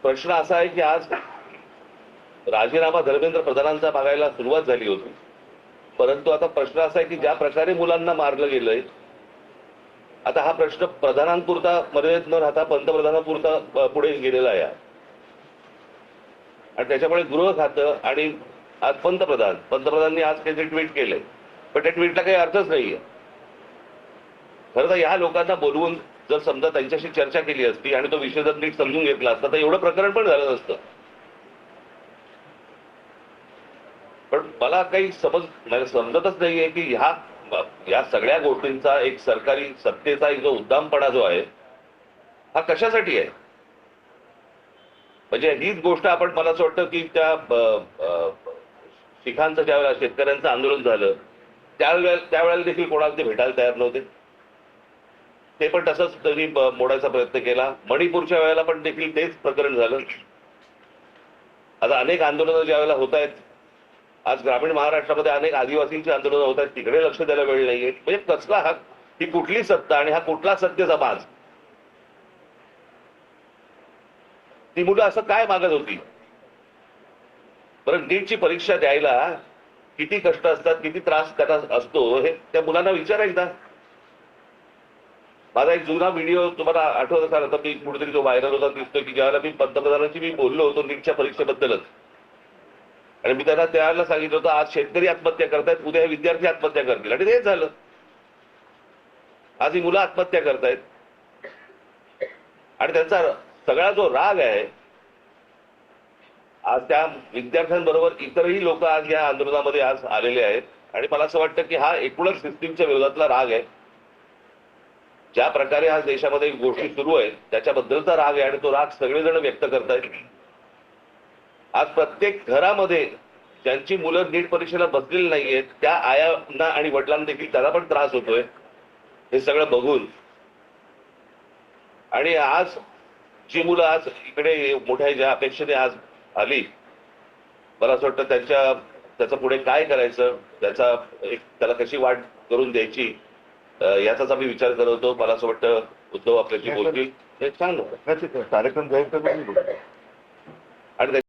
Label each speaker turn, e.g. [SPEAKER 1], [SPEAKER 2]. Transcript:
[SPEAKER 1] प्रश्न असा आहे की आज राजीनामा धर्मेंद्र प्रधानांचा मागायला सुरुवात झाली होती, परंतु आता प्रश्न असा आहे की ज्या प्रकारे मुलांना मारलं गेलंय, आता हा प्रश्न प्रधानांपुरता मर्यादित न राहता पंतप्रधानांपुरता पुढे गेलेला आहे. आणि त्याच्यामुळे गृह खातं आणि आज पंतप्रधानांनी आज काहीतरी ट्विट केलंय, पण त्या ट्विटला काही अर्थच नाहीये. खरं तर ह्या लोकांना बोलवून जर समजा त्यांच्याशी चर्चा केली असती आणि तो विषय जर नीट समजून घेतला असता तर एवढं प्रकरण पण झालं नसतं. पण मला काही समजतच नाहीये की या सगळ्या गोष्टींचा एक सरकारी सत्तेचा एक जो उद्दामपणा जो आहे हा कशासाठी आहे. म्हणजे हीच गोष्ट आपण मला असं वाटतं की त्या शिखांचं ज्यावेळेला शेतकऱ्यांचं आंदोलन झालं त्यावेळेला देखील कोणाला ते भेटायला तयार नव्हते. ते पण तसंच त्यांनी मोडायचा प्रयत्न केला. मणिपूरच्या वेळेला पण देखील तेच प्रकरण झालं. आता अनेक आंदोलनं ज्या वेळेला होत आहेत, आज ग्रामीण महाराष्ट्रामध्ये अनेक आदिवासींची आंदोलनं होत आहेत, तिकडे लक्ष द्यायला वेळ नाहीये. म्हणजे कसला हा, ही कुठली सत्ता आणि हा कुठला सत्तेचा बाज. ती मुलं असं काय मागत होती. बरं, नीटची परीक्षा द्यायला किती कष्ट असतात, किती त्रास त्यांना असतो, हे त्या मुलांना विचारा एकदा. माझा एक जुना व्हिडिओ तुम्हाला आठवत असाल, तर मी कुठेतरी जो व्हायरल होता दिसतोय की ज्यावेळेला मी पंतप्रधानांशी मी बोललो होतो नीटच्या परीक्षेबद्दलच, आणि मी त्यांना त्यावेळेला सांगितलं होतं आज शेतकरी आत्महत्या करतायत, उद्या हे विद्यार्थी आत्महत्या करतील, आणि तेच झालं. आज ही मुलं आत्महत्या करतायत आणि त्यांचा सगळा जो राग आहे आज त्या विद्यार्थ्यांबरोबर इतरही लोक आज या आंदोलनामध्ये आज आलेले आहेत. आणि मला असं वाटतं की हा एकूणच सिस्टीमच्या विरोधातला राग आहे. ज्या प्रकारे आज देशामध्ये गोष्टी सुरू आहेत त्याच्याबद्दलचा राग आहे आणि तो राग सगळेजण व्यक्त करतायत. आज प्रत्येक घरामध्ये ज्यांची मुलं नीट परीक्षेला बसलेली नाहीयेत त्या आयांना आणि वडिलांना देखील त्याला पण त्रास होतोय हे सगळं बघून. आणि आज जी मुलं आज इकडे मोठ्या ज्या अपेक्षेने आज आली, मला असं वाटतं त्याचं पुढे काय करायचं, त्याला कशी वाट करून द्यायची याचाच आम्ही विचार करत होतो. मला असं वाटतं उद्धव आपल्याशी बोलतील, हे छान होतं.
[SPEAKER 2] कार्यक्रम जाहीर करून
[SPEAKER 1] आणि